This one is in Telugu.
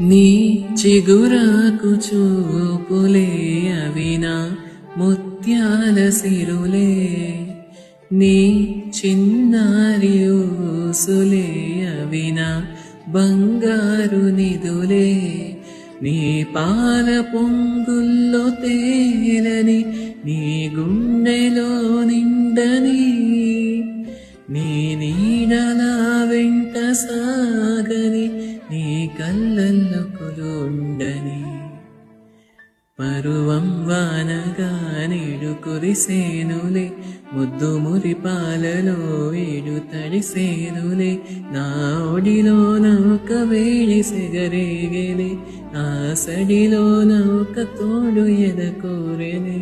నీ చిగురాకు చూపులే అవినా ముత్యాల సిరులే, నీ చిన్నారి ఊసులే అవినా బంగారు నిదులే, నీ పాల పొంగుల్లో తేలని నీ గుండెలో నిండని, నీ నీడలా వెంట సాగని నీ కళ్ళల్లో కొలుండని. పరువం వానగా నేడు కురిసేనులే, ముద్దు మురిపాలలో ఏడు తడిసేనులే, నా ఒడిలోన ఒక వేడి సెగరేగెలే, నా సడిలోన ఒక తోడు ఎదకోరెనే.